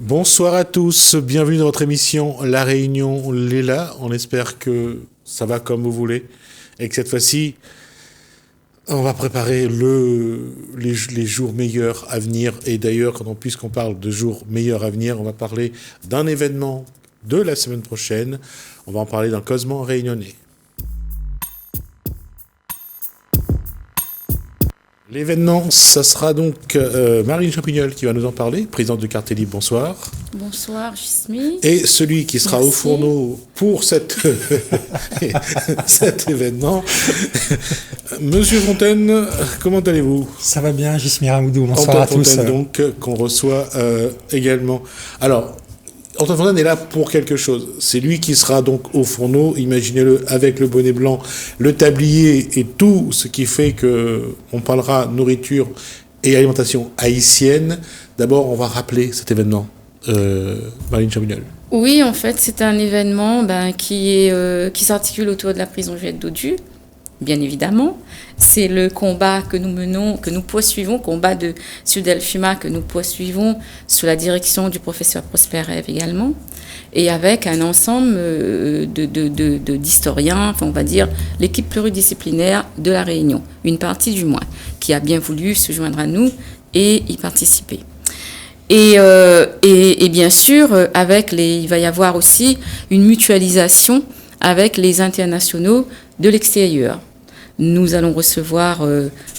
Bonsoir à tous, bienvenue dans votre émission La Réunion Léla. On espère que ça va comme vous voulez et que cette fois-ci, on va préparer les jours meilleurs à venir. Et d'ailleurs, puisqu'on parle de jours meilleurs à venir, on va parler d'un événement de la semaine prochaine. On va en parler dans Cosmo Réunionnais. L'événement, ça sera donc Marine Champignol qui va nous en parler, présidente de Quartier Libre, bonsoir. Bonsoir, Gismi. Et celui qui sera au fourneau pour cet événement, Monsieur Fontaine, comment allez-vous? Ça va bien, Gismi Ramoudou, bonsoir Antoine à tous. Fontaine, donc, qu'on reçoit également. Alors, Antoine Fontaine est là pour quelque chose. C'est lui qui sera donc au fourneau, imaginez-le, avec le bonnet blanc, le tablier et tout ce qui fait qu'on parlera nourriture et alimentation haïtienne. D'abord, on va rappeler cet événement. Marine Champignol. Oui, en fait, c'est un événement qui s'articule autour de la prison Juliette Dodu, bien évidemment. C'est le combat que nous menons, que nous poursuivons, combat de Sud-Elfuma que nous poursuivons sous la direction du professeur Prosper Rêve également, et avec un ensemble d'historiens, enfin on va dire l'équipe pluridisciplinaire de la Réunion, une partie du moins, qui a bien voulu se joindre à nous et y participer. Et bien sûr, il va y avoir aussi une mutualisation avec les internationaux de l'extérieur. Nous allons recevoir,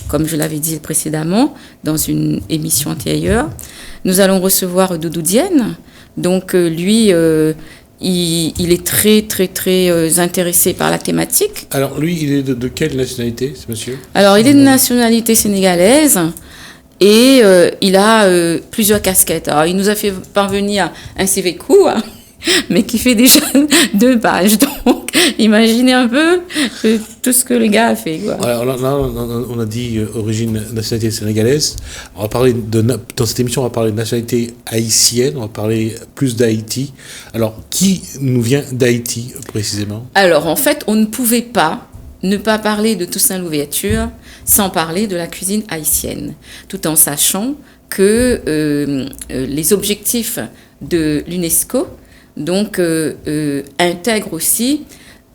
comme je l'avais dit précédemment, dans une émission antérieure, nous allons recevoir Doudou Diène. Donc lui, il est très, très, très intéressé par la thématique. Alors lui, il est de quelle nationalité, ce monsieur? Alors il est de nationalité sénégalaise. Et il a plusieurs casquettes. Alors, il nous a fait parvenir un CV court, mais qui fait déjà 2 pages. Donc, imaginez un peu tout ce que le gars a fait, quoi. Alors là, on a dit origine nationalité sénégalaise. On va parler dans cette émission, on va parler de nationalité haïtienne. On va parler plus d'Haïti. Alors, qui nous vient d'Haïti, précisément? Alors, en fait, on ne pouvait pas ne pas parler de Toussaint Louverture sans parler de la cuisine haïtienne, tout en sachant que les objectifs de l'UNESCO donc, intègrent aussi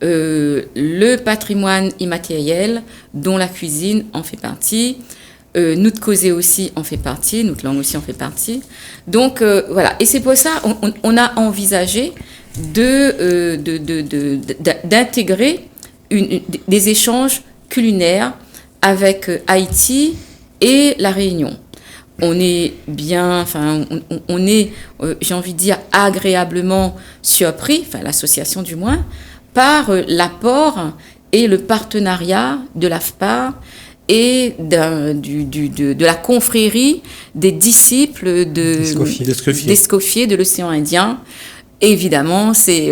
le patrimoine immatériel dont la cuisine en fait partie, notre causé aussi en fait partie, notre langue aussi en fait partie. Donc voilà, et c'est pour ça on a envisagé d'intégrer des échanges culinaires avec Haïti et la Réunion. On est bien, enfin, on est, j'ai envie de dire, agréablement surpris, enfin l'association du moins, par l'apport et le partenariat de l'AFPA et de la confrérie des disciples d'Escoffier de l'océan Indien. Évidemment, c'est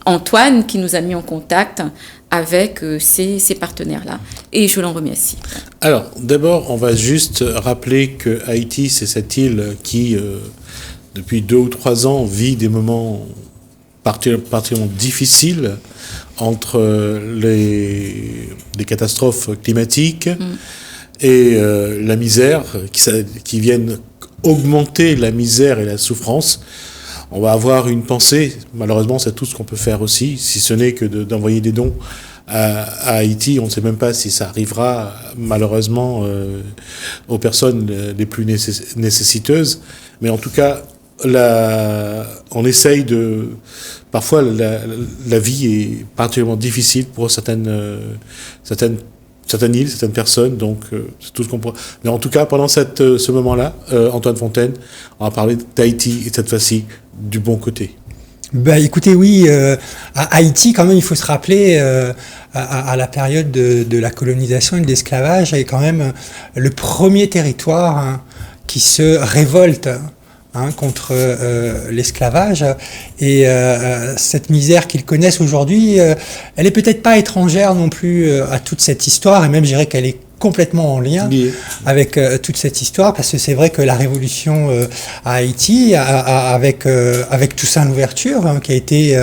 Antoine qui nous a mis en contact avec ces partenaires-là. Et je l'en remercie. Alors, d'abord, on va juste rappeler que Haïti, c'est cette île qui, depuis 2 ou 3 ans, vit des moments particulièrement difficiles entre les catastrophes climatiques et la misère, qui viennent augmenter la misère et la souffrance. On va avoir une pensée, malheureusement c'est tout ce qu'on peut faire aussi, si ce n'est que d'envoyer des dons à Haïti. On ne sait même pas si ça arrivera malheureusement aux personnes les plus nécessiteuses. Mais en tout cas, on essaye de... Parfois la vie est particulièrement difficile pour certaines îles, certaines personnes, donc c'est tout ce qu'on peut... Mais en tout cas, pendant ce moment-là, Antoine Fontaine, on va parler d'Haïti, et cette fois-ci, du bon côté. Écoutez, oui, à Haïti, quand même, il faut se rappeler, à la période de la colonisation et de l'esclavage, est quand même le premier territoire qui se révolte contre l'esclavage. Et cette misère qu'ils connaissent aujourd'hui, elle est peut-être pas étrangère non plus à toute cette histoire, et même je dirais qu'elle est complètement en lien avec toute cette histoire, parce que c'est vrai que la révolution à Haïti, avec Toussaint Louverture, hein, qui a été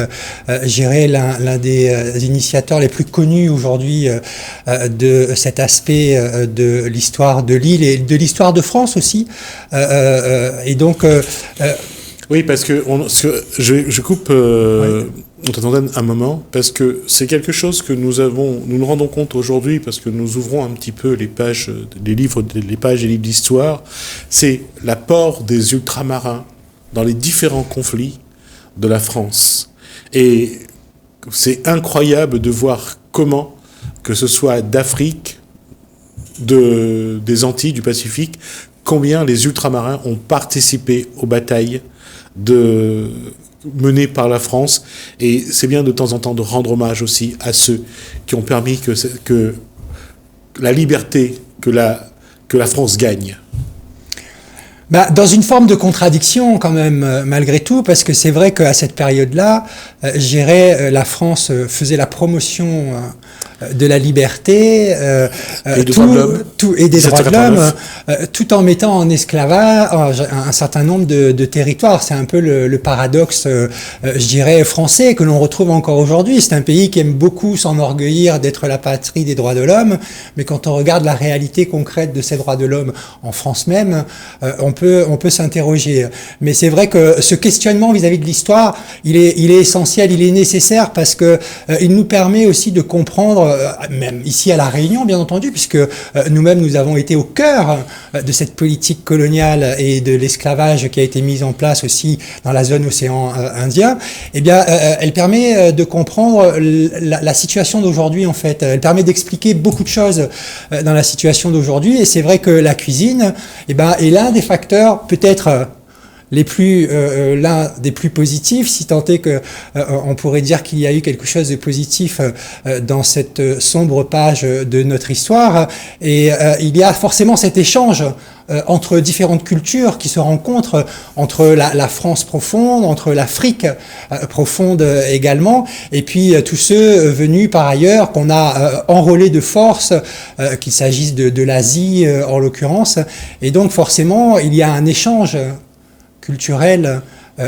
géré l'un des initiateurs les plus connus aujourd'hui de cet aspect de l'histoire de l'île et de l'histoire de France aussi. Et donc... oui, parce que je coupe... On t'attendait un moment, parce que c'est quelque chose que nous nous rendons compte aujourd'hui, parce que nous ouvrons un petit peu les pages des livres d'histoire, c'est l'apport des ultramarins dans les différents conflits de la France. Et c'est incroyable de voir comment, que ce soit d'Afrique, des Antilles, du Pacifique, combien les ultramarins ont participé aux batailles menée par la France, et c'est bien de temps en temps de rendre hommage aussi à ceux qui ont permis que la liberté, que la France gagne. Dans une forme de contradiction quand même, malgré tout, parce que c'est vrai qu'à cette période-là, je dirais, la France faisait la promotion de la liberté et des droits de l'homme, tout en mettant en esclavage un certain nombre de territoires. C'est un peu le paradoxe, je dirais, français, que l'on retrouve encore aujourd'hui. C'est un pays qui aime beaucoup s'enorgueillir d'être la patrie des droits de l'homme, mais quand on regarde la réalité concrète de ces droits de l'homme en France même, on peut s'interroger. Mais c'est vrai que ce questionnement vis-à-vis de l'histoire, il est essentiel, il est nécessaire, parce que il nous permet aussi de comprendre, même ici à La Réunion, bien entendu, puisque nous-mêmes, nous avons été au cœur de cette politique coloniale et de l'esclavage qui a été mise en place aussi dans la zone océan Indien. Eh bien, elle permet de comprendre la situation d'aujourd'hui, en fait. Elle permet d'expliquer beaucoup de choses dans la situation d'aujourd'hui. Et c'est vrai que la cuisine, est l'un des facteurs, peut-être l'un des plus positifs, si tant est que on pourrait dire qu'il y a eu quelque chose de positif dans cette sombre page de notre histoire. Et il y a forcément cet échange entre différentes cultures qui se rencontrent, entre la France profonde, entre l'Afrique profonde également, et puis tous ceux venus par ailleurs qu'on a enrôlés de force, qu'il s'agisse de l'Asie en l'occurrence. Et donc forcément, il y a un échange culturel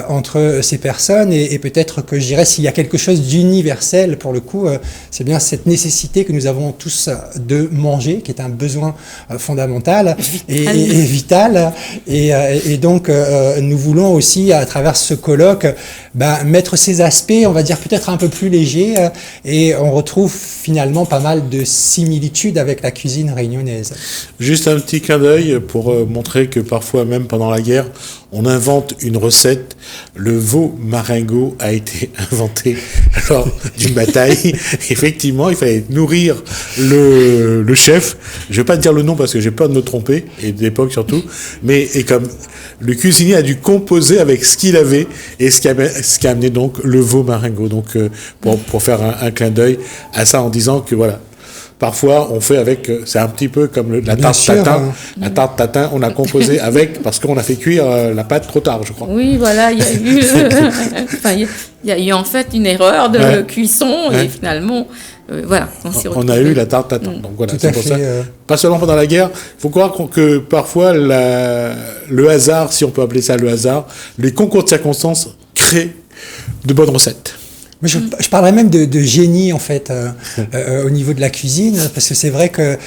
entre ces personnes, et peut-être que je dirais, s'il y a quelque chose d'universel pour le coup, c'est bien cette nécessité que nous avons tous de manger, qui est un besoin fondamental et vital, et donc nous voulons aussi, à travers ce colloque, mettre ces aspects, on va dire peut-être un peu plus légers, et on retrouve finalement pas mal de similitudes avec la cuisine réunionnaise. Juste un petit clin d'œil pour montrer que parfois, même pendant la guerre, on invente une recette. Le veau marengo a été inventé lors d'une bataille. Effectivement, il fallait nourrir le chef. Je vais pas te dire le nom parce que j'ai peur de me tromper, et de l'époque surtout. Et comme le cuisinier a dû composer avec ce qu'il avait, et ce qui a amené donc le veau marengo. Donc pour faire un clin d'œil à ça, en disant que voilà. Parfois, on fait avec, c'est un petit peu comme la tarte tatin. La tarte tatin, on a composé avec, parce qu'on a fait cuire la pâte trop tard, je crois. Oui, voilà, il y a eu, il y a eu en fait une erreur de cuisson, et finalement, voilà. On a eu la tarte tatin. Donc voilà, c'est pour ça. Pas seulement pendant la guerre, il faut croire que parfois, le hasard, si on peut appeler ça le hasard, les concours de circonstances créent de bonnes recettes. Je parlerais même de génie, en fait, au niveau de la cuisine, parce que c'est vrai que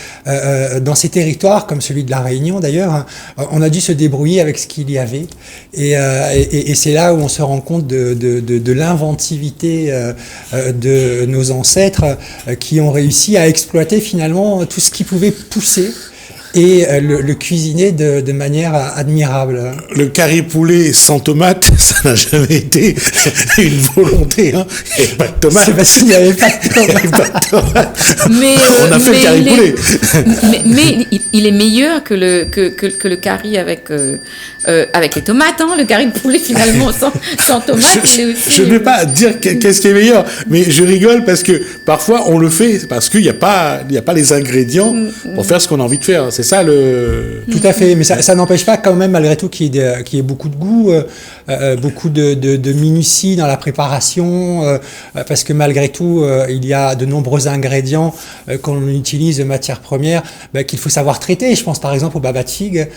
dans ces territoires, comme celui de La Réunion d'ailleurs, on a dû se débrouiller avec ce qu'il y avait, et c'est là où on se rend compte de l'inventivité de nos ancêtres, qui ont réussi à exploiter finalement tout ce qui pouvait pousser, et le cuisiner de manière admirable. Le curry poulet sans tomate, ça n'a jamais été une volonté. Hein. Il n'y avait pas de tomate. C'est parce qu'il n'y avait pas de tomate. On a fait le curry poulet. Mais il est meilleur que le curry avec les tomates. Hein. Le curry de poulet, finalement, sans tomate, il est aussi... Je ne vais pas dire qu'est-ce qui est meilleur, mais je rigole parce que parfois on le fait parce qu'il n'y a pas les ingrédients pour faire ce qu'on a envie de faire. C'est ça le... Tout à fait, mais ça n'empêche pas quand même malgré tout qu'il y ait beaucoup de goût, beaucoup de minutie dans la préparation, parce que malgré tout, il y a de nombreux ingrédients qu'on utilise de matières premières qu'il faut savoir traiter. Je pense par exemple au baba de figue.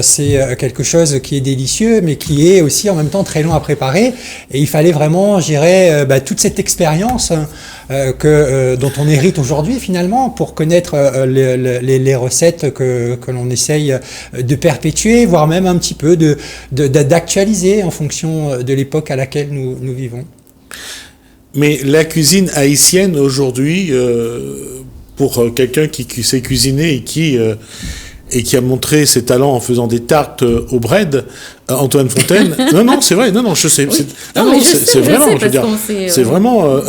C'est quelque chose qui est délicieux, mais qui est aussi en même temps très long à préparer. Et il fallait vraiment, je dirais, toute cette expérience dont on hérite aujourd'hui finalement pour connaître les recettes que l'on essaye de perpétuer, voire même un petit peu d'actualiser en fonction de l'époque à laquelle nous vivons. Mais la cuisine haïtienne aujourd'hui, pour quelqu'un qui sait cuisiner et qui a montré ses talents en faisant des tartes au bread, Antoine Fontaine. Non, c'est vrai. Non, je sais. C'est vraiment, je veux dire, c'est vraiment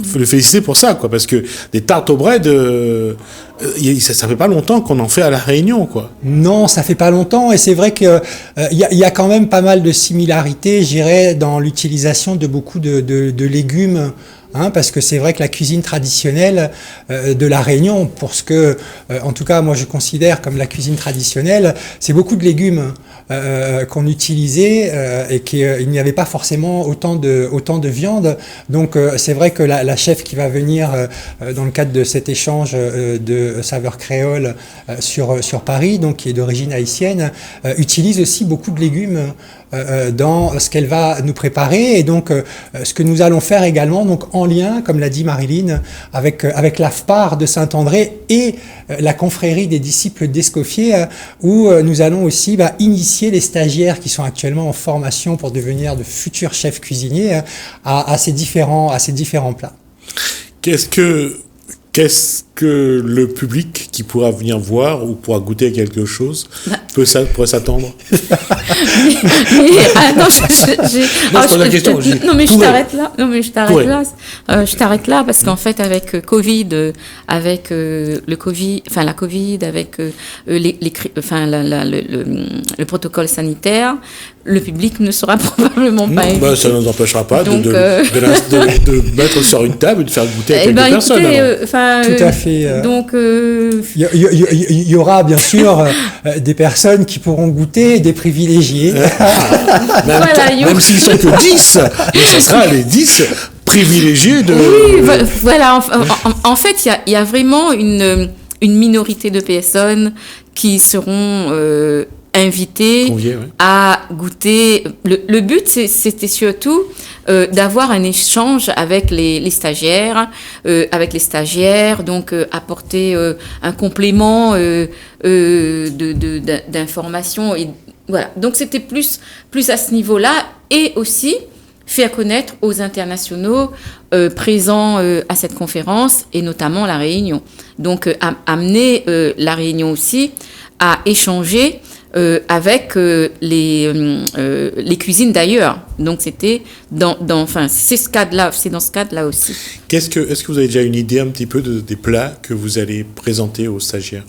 faut le féliciter pour ça, quoi, parce que des tartes au bread, ça fait pas longtemps qu'on en fait à La Réunion, quoi. Non, ça fait pas longtemps, et c'est vrai que y a quand même pas mal de similarités, je dirais, dans l'utilisation de beaucoup de légumes. Parce que c'est vrai que la cuisine traditionnelle de La Réunion, pour ce que, en tout cas, moi je considère comme la cuisine traditionnelle, c'est beaucoup de légumes qu'on utilisait et qu'il n'y avait pas forcément autant de viande. Donc c'est vrai que la chef qui va venir dans le cadre de cet échange de saveurs créoles sur Paris, donc qui est d'origine haïtienne, utilise aussi beaucoup de légumes dans ce qu'elle va nous préparer, et donc ce que nous allons faire également, donc en lien, comme l'a dit Marilyn, avec l'AFPAR de Saint-André et la confrérie des disciples d'Escoffier, où nous allons aussi initier les stagiaires qui sont actuellement en formation pour devenir de futurs chefs cuisiniers à ces différents plats. Qu'est-ce que le public qui pourra venir voir ou pourra goûter à quelque chose pourrait s'attendre? Je t'arrête là parce qu'en fait avec le Covid, avec le protocole sanitaire, le public ne sera probablement pas invité. Ça ne nous empêchera pas de mettre sur une table et de faire goûter à quelques personnes. Tout à fait. Donc, il y aura bien sûr des personnes qui pourront goûter, des privilégiés. Même s'ils sont que 10, mais ce sera les 10 privilégiés de... Oui, voilà. En fait, il y a vraiment une minorité de personnes qui seront invités à goûter. Le but, c'était surtout d'avoir un échange avec les stagiaires, donc apporter un complément d'informations. Et voilà. Donc c'était plus à ce niveau-là, et aussi faire connaître aux internationaux présents à cette conférence, et notamment La Réunion. Donc amener La Réunion aussi à échanger avec les cuisines d'ailleurs. Donc c'était c'est dans ce cadre-là aussi. Est-ce que vous avez déjà une idée un petit peu des plats que vous allez présenter aux stagiaires?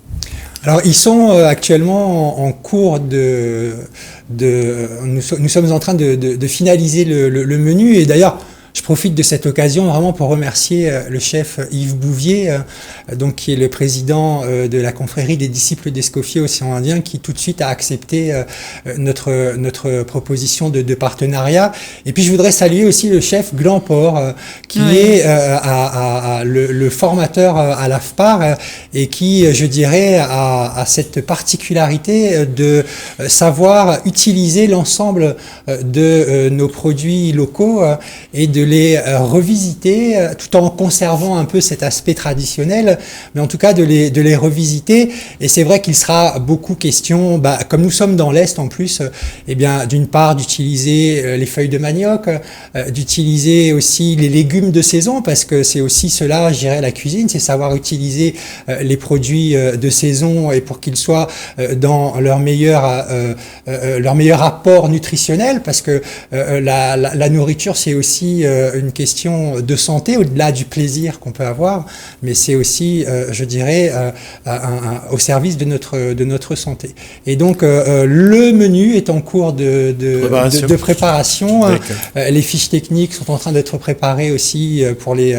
Alors ils sont actuellement en cours nous sommes en train de finaliser le menu, et d'ailleurs je profite de cette occasion vraiment pour remercier le chef Yves Bouvier, donc qui est le président de la confrérie des disciples d'Escoffier Océan Indien, qui tout de suite a accepté notre proposition de partenariat. Et puis je voudrais saluer aussi le chef Glamport, qui est le formateur à l'AFPAR, et qui, je dirais, a cette particularité de savoir utiliser l'ensemble de nos produits locaux et de les revisiter tout en conservant un peu cet aspect traditionnel, mais en tout cas de les revisiter. Et c'est vrai qu'il sera beaucoup question, comme nous sommes dans l'Est en plus, d'une part d'utiliser les feuilles de manioc, d'utiliser aussi les légumes de saison, parce que c'est aussi cela, je dirais, la cuisine, c'est savoir utiliser les produits de saison, et pour qu'ils soient dans leur meilleur apport nutritionnel, parce que la nourriture, c'est aussi une question de santé au-delà du plaisir qu'on peut avoir, mais c'est aussi, je dirais, au service de notre santé. Et donc le menu est en cours de préparation. Les fiches techniques sont en train d'être préparées aussi pour les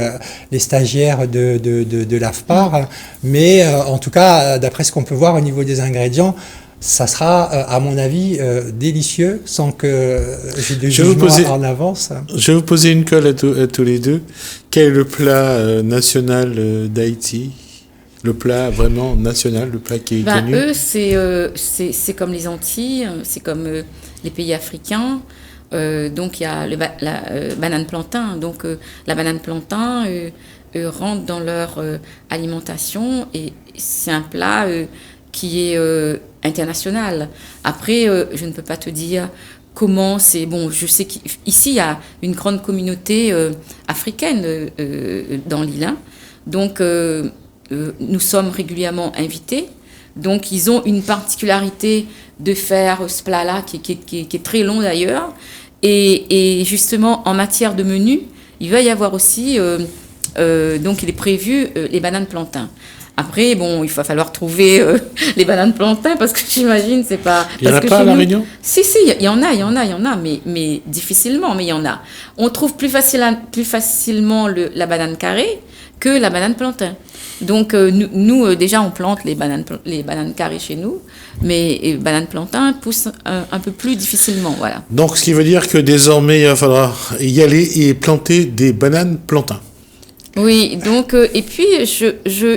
stagiaires de l'AFPAR, mais en tout cas, d'après ce qu'on peut voir au niveau des ingrédients, ça sera, à mon avis, délicieux, sans que j'ai de jugement en avance. Je vais vous poser une colle à tous les deux. Quel est le plat national d'Haïti ? Le plat vraiment national, le plat qui est connu ? Eux, c'est comme les Antilles, c'est comme les pays africains. Donc, il y a la banane plantain. Donc, la banane plantain rentre dans leur alimentation et c'est un plat qui est international. Après, je ne peux pas te dire comment c'est. Bon, je sais qu'ici, il y a une grande communauté africaine dans l'île. Hein. Donc, nous sommes régulièrement invités. Donc, ils ont une particularité de faire ce plat-là qui est très long d'ailleurs. Et justement, en matière de menu, il va y avoir aussi, donc il est prévu les bananes plantain. Après, bon, il va falloir trouver les bananes plantain parce que j'imagine c'est pas. Il n'y en a pas à La Réunion ? Si, il y en a, mais difficilement, mais il y en a. On trouve plus facilement la banane carrée que la banane plantain. Donc nous déjà on plante les bananes carrées chez nous, mais les bananes plantain poussent un peu plus difficilement, voilà. Donc ce qui veut dire que désormais il va falloir y aller et planter des bananes plantain. Oui, donc et puis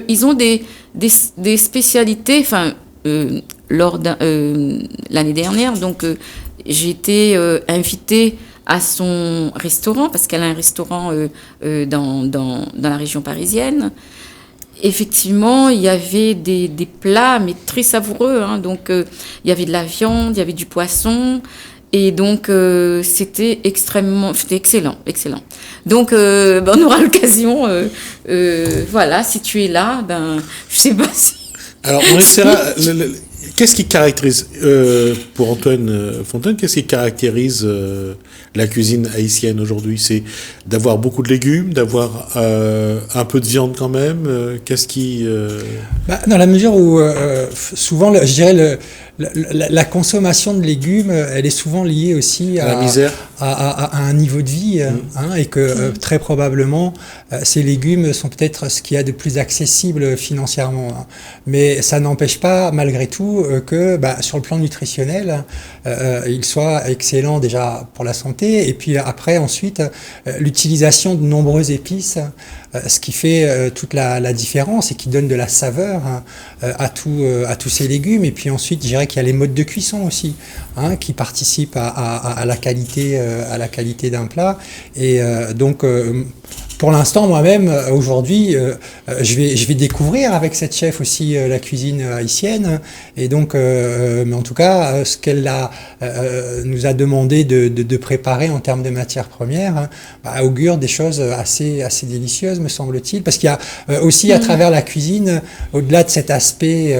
ils ont des spécialités, enfin lors l'année dernière, donc j'ai été invitée à son restaurant parce qu'elle a un restaurant dans la région parisienne. Effectivement, il y avait des plats, mais très savoureux. Hein. Donc, il y avait de la viande, il y avait du poisson. Et donc, c'était excellent. Donc, on aura l'occasion, voilà, si tu es là, je sais pas si... Alors, on essaiera... Qu'est-ce qui caractérise, pour Antoine Fontaine, qu'est-ce qui caractérise la cuisine haïtienne aujourd'hui ? C'est d'avoir beaucoup de légumes, d'avoir un peu de viande quand même. Qu'est-ce qui... Dans la mesure où, souvent, je dirais, la consommation de légumes, elle est souvent liée aussi à la misère, à un niveau de vie, et que très probablement, ces légumes sont peut-être ce qu'il y a de plus accessible financièrement. Hein. Mais ça n'empêche pas, malgré tout, que sur le plan nutritionnel, il soit excellent déjà pour la santé, et puis après, ensuite, l'utilisation de nombreuses épices, ce qui fait toute la différence et qui donne de la saveur à tous ces légumes. Et puis ensuite, je dirais qu'il y a les modes de cuisson aussi, qui participent à la qualité d'un plat. Et donc, pour l'instant, moi-même, aujourd'hui, je vais découvrir avec cette chef aussi la cuisine haïtienne. Et donc, mais en tout cas, ce qu'elle nous a demandé de préparer en termes de matières premières, augure des choses assez délicieuses, me semble-t-il. Parce qu'il y a aussi, à travers la cuisine, au-delà de cet aspect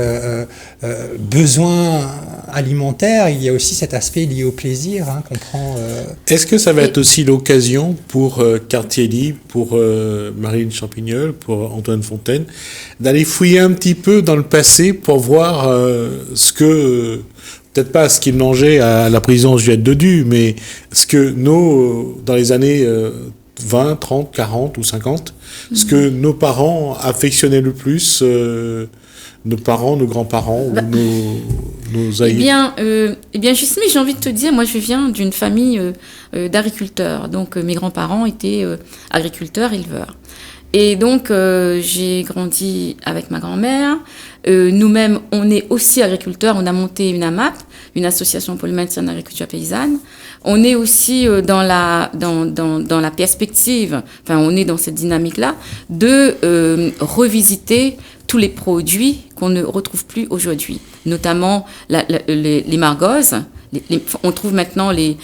besoin alimentaire, il y a aussi cet aspect lié au plaisir qu'on prend. Est-ce que ça va être aussi l'occasion pour Quartier Libre, pour Marine Champignol, pour Antoine Fontaine, d'aller fouiller un petit peu dans le passé pour voir ce que, peut-être pas ce qu'ils mangeaient à la prison Juliette Dodu, mais ce que dans les années 20, 30, 40 ou 50, ce que nos parents affectionnaient le plus, nos parents, nos grands-parents ou nos aïeux. Eh bien, Justine, j'ai envie de te dire, moi je viens d'une famille d'agriculteurs. Donc mes grands-parents étaient agriculteurs, éleveurs. Et donc j'ai grandi avec ma grand-mère. Nous-mêmes, on est aussi agriculteurs. On a monté une AMAP, une association pour le maintien de l'agriculture paysanne. On est aussi dans la perspective, enfin on est dans cette dynamique-là, de revisiter tous les produits qu'on ne retrouve plus aujourd'hui, notamment les margozes. On trouve maintenant les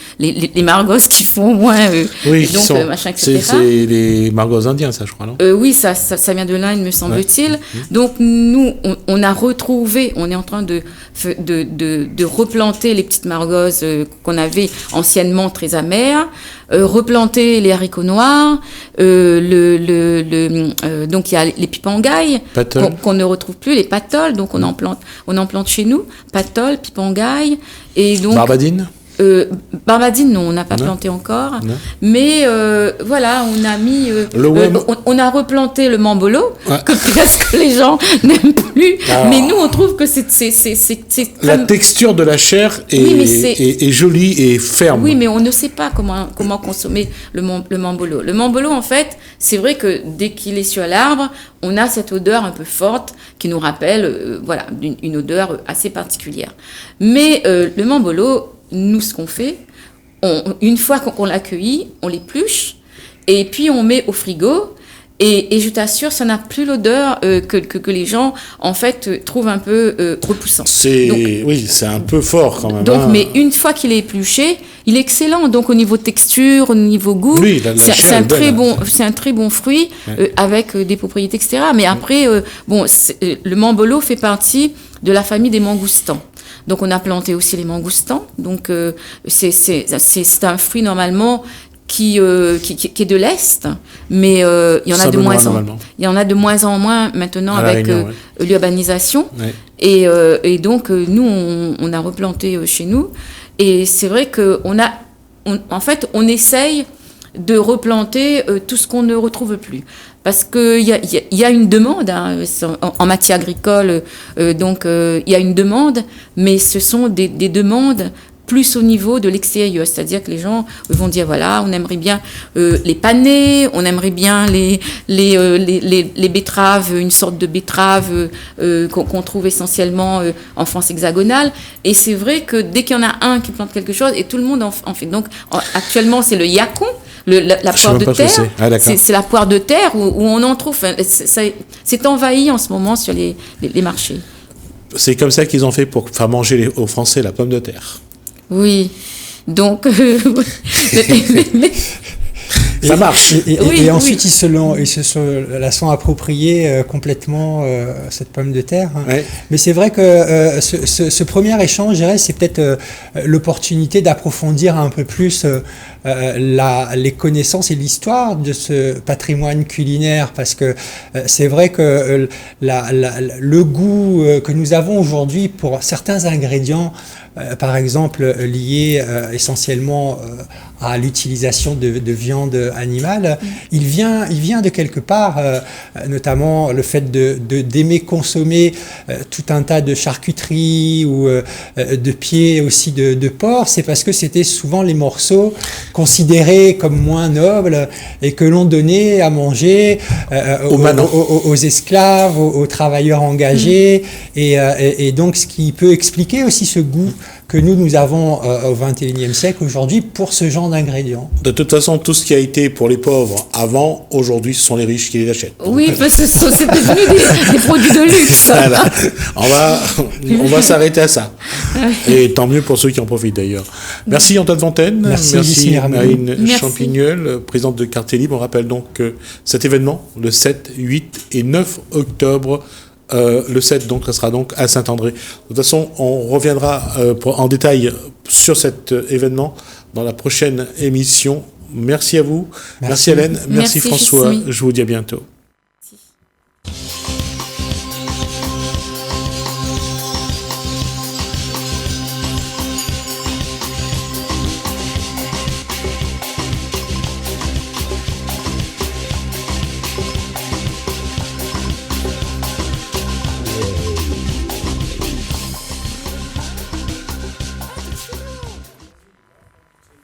margozes qui font au moins machin, etc. C'est les margozes indiens, ça, je crois, non ? Oui, ça vient de l'Inde, me semble-t-il. Ouais. Donc nous, on a retrouvé, on est en train de replanter les petites margozes qu'on avait anciennement très amères. replanter les haricots noirs, donc il y a les pipangailles qu'on ne retrouve plus, les patoles, donc on en plante chez nous, patoles, pipangailles, et donc Barbadine. Barbadine, non, on n'a pas planté encore. Non. Mais voilà, on a mis, on a replanté le mambolo, que presque les gens n'aiment plus. Alors, mais nous, on trouve que c'est la texture de la chair est jolie et ferme. Oui, mais on ne sait pas comment consommer le mambolo. Le mambolo, en fait, c'est vrai que dès qu'il est sur l'arbre, on a cette odeur un peu forte qui nous rappelle, voilà, une odeur assez particulière. Mais le mambolo, nous, ce qu'on fait, une fois qu'on l'a cueilli, on l'épluche et puis on met au frigo. Et je t'assure, ça n'a plus l'odeur que les gens, en fait, trouvent un peu repoussant. Oui, c'est un peu fort quand même. Donc, mais une fois qu'il est épluché, il est excellent. Donc, au niveau texture, au niveau goût, oui, c'est un très bon fruit avec des propriétés, etc. Mais après, le mambolo fait partie de la famille des mangoustans. Donc, on a planté aussi les mangoustans. Donc, c'est un fruit normalement qui est de l'Est, mais il y en a de moins en moins maintenant avec l'urbanisation. Ouais. Et donc, nous, on a replanté chez nous. Et c'est vrai qu'on on essaye de replanter tout ce qu'on ne retrouve plus. Parce qu'il y a une demande en matière agricole, donc il y a une demande, mais ce sont des demandes plus au niveau de l'extérieur, c'est-à-dire que les gens vont dire voilà, on aimerait bien les panais, on aimerait bien les betteraves, une sorte de betterave qu'on trouve essentiellement en France hexagonale. Et c'est vrai que dès qu'il y en a un qui plante quelque chose, et tout le monde en fait. Donc actuellement, c'est le yacon. La poire de terre, c'est la poire de terre où on en trouve. C'est envahi en ce moment sur les marchés. C'est comme ça qu'ils ont fait pour faire manger aux Français la pomme de terre. Oui, donc ça marche. Et ensuite, ils se la sont appropriée complètement, cette pomme de terre. Hein. Ouais. Mais c'est vrai que ce premier échange, je dirais, c'est peut-être l'opportunité d'approfondir un peu plus les connaissances et l'histoire de ce patrimoine culinaire, parce que c'est vrai que le goût que nous avons aujourd'hui pour certains ingrédients, par exemple liés essentiellement à l'utilisation de viande animale, il vient de quelque part, notamment le fait d'aimer consommer tout un tas de charcuteries ou de pieds aussi de porc, c'est parce que c'était souvent les morceaux considérés comme moins nobles et que l'on donnait à manger aux esclaves, aux travailleurs engagés, et donc ce qui peut expliquer aussi ce goût que nous avons au XXIe siècle aujourd'hui pour ce genre d'ingrédients. De toute façon, tout ce qui a été pour les pauvres avant, aujourd'hui, ce sont les riches qui les achètent. Oui, parce que c'est devenu des produits de luxe. Voilà. On va s'arrêter à ça. Et tant mieux pour ceux qui en profitent d'ailleurs. Merci Antoine Fontaine. Merci Marine Champignol, présidente de Quartier Libre. On rappelle donc que cet événement, le 7, 8 et 9 octobre, le 7, donc, ça sera donc à Saint-André. De toute façon, on reviendra en détail sur cet événement dans la prochaine émission. Merci à vous. Merci Hélène. Merci François. Je vous dis à bientôt.